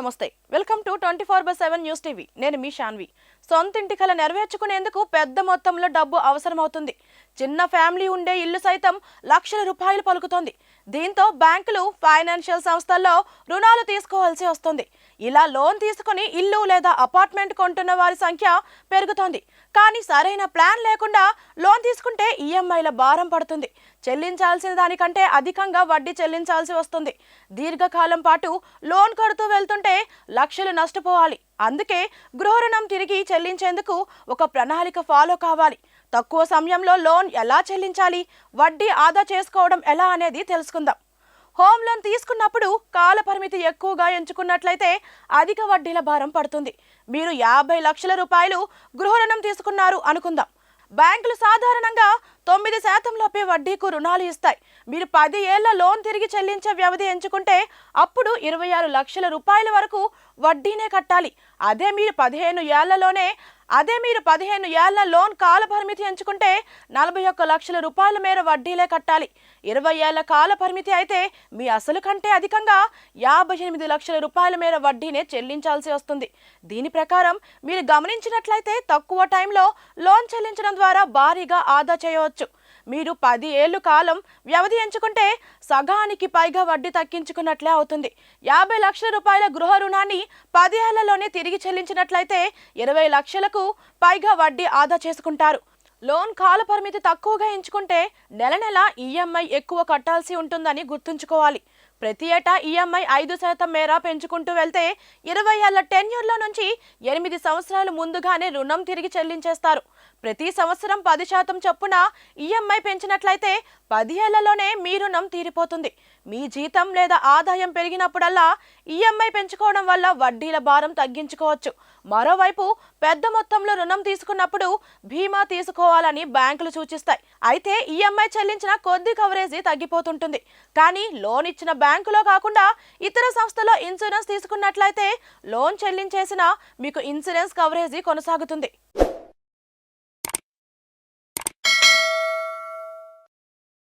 నమస్తే welcome to 24/7 news TV నేను మీ శాన్వి సొంతింటి కల నెరవేర్చుకునేందుకు పెద్ద మొత్తంలో డబ్బు అవసరమవుతుంది చిన్న ఫ్యామిలీ ఉండే ఇల్లు సైతం లక్షల రూపాయలు పలుకుతోంది దీంతో బ్యాంకులు ఫైనాన్షియల్ సంస్థల్లో రుణాలు తీసుకోవాల్సి వస్తుంది ఇలా లోన్ తీసుకొని ఇల్లు లేదా అపార్ట్మెంట్ కొంటున్న వారి సంఖ్య పెరుగుతోంది కానీ సరైన ప్లాన్ లేకుండా లోన్ తీసుకుంటే ఈఎంఐల భారం పడుతుంది చెల్లించాల్సిన దానికంటే అధికంగా వడ్డీ చెల్లించాల్సి వస్తుంది దీర్ఘకాలం పాటు లోన్ కడుతూ వెళ్తుంటే లక్షలు నష్టపోవాలి అందుకే గృహ రుణం తిరిగి చెల్లించేందుకు ఒక ప్రణాళిక ఫాలో కావాలి తక్కువ సమయంలో లోన్ ఎలా చెల్లించాలి వడ్డీ ఆదా చేసుకోవడం ఎలా అనేది తెలుసుకుందాం హోమ్ లోన్ తీసుకున్నప్పుడు కాల పరిమితి ఎక్కువగా ఎంచుకున్నట్లయితే అధిక వడ్డీల భారం పడుతుంది మీరు 50 లక్షల రూపాయలు గృహ రుణం తీసుకున్నారు అనుకుందాం బ్యాంకులు సాధారణంగా 9% లోపే వడ్డీకు రుణాలు ఇస్తాయి మీరు 10 ఏళ్ల లోన్ తిరిగి చెల్లించే వ్యవధి ఎంచుకుంటే అప్పుడు 26 లక్షల రూపాయల వరకు వడ్డీనే కట్టాలి అదే మీరు 15 ఏళ్ల లోన్ కాల పరిమితి ఎంచుకుంటే 41 లక్షల రూపాయల మేర వడ్డీలే కట్టాలి 20 ఏళ్ల కాల పరిమితి అయితే మీ అసలు కంటే అధికంగా 58 లక్షల రూపాయల మేర వడ్డీనే చెల్లించాల్సి వస్తుంది దీని ప్రకారం మీరు గమనించినట్లయితే తక్కువ టైంలో లోన్ చెల్లించడం ద్వారా భారీగా ఆదా చేయవచ్చు మీరు 10 ఏళ్ల కాలం వ్యవధి ఎంచుకుంటే సగానికి పైగా వడ్డీ తగ్గించుకున్నట్లే అవుతుంది 50 లక్షల రూపాయల గృహ రుణాన్ని 10 ఏళ్లలోనే తిరిగి చెల్లించినట్లయితే 20 లక్షలకు పైగా వడ్డీ ఆదా చేసుకుంటారు లోన్ కాల పరిమితి తక్కువగా ఎంచుకుంటే నెల నెల ఈఎంఐ ఎక్కువ కట్టాల్సి ఉంటుందని గుర్తుంచుకోవాలి ప్రతి ఏటా ఈఎంఐ 5% మేర పెంచుకుంటూ వెళ్తే 20 ఏళ్ల టెన్యూర్లో నుంచి 8 సంవత్సరాలు ముందుగానే రుణం తిరిగి చెల్లించేస్తారు ప్రతి సంవత్సరం 10% చొప్పున ఈఎంఐ పెంచినట్లయితే 10 ఏళ్లలోనే మీ రుణం తీరిపోతుంది మీ జీతం లేదా ఆదాయం పెరిగినప్పుడల్లా ఈఎంఐ పెంచుకోవడం వల్ల వడ్డీల భారం తగ్గించుకోవచ్చు మరోవైపు పెద్ద మొత్తంలో రుణం తీసుకున్నప్పుడు బీమా తీసుకోవాలని బ్యాంకులు సూచిస్తాయి అయితే ఈఎంఐ చెల్లించిన కొద్ది కవరేజీ తగ్గిపోతుంటుంది కానీ లోన్ ఇచ్చిన బ్యాంకులో కాకుండా ఇతర సంస్థలో ఇన్సూరెన్స్ తీసుకున్నట్లయితే లోన్ చెల్లించేసినా మీకు ఇన్సూరెన్స్ కవరేజీ కొనసాగుతుంది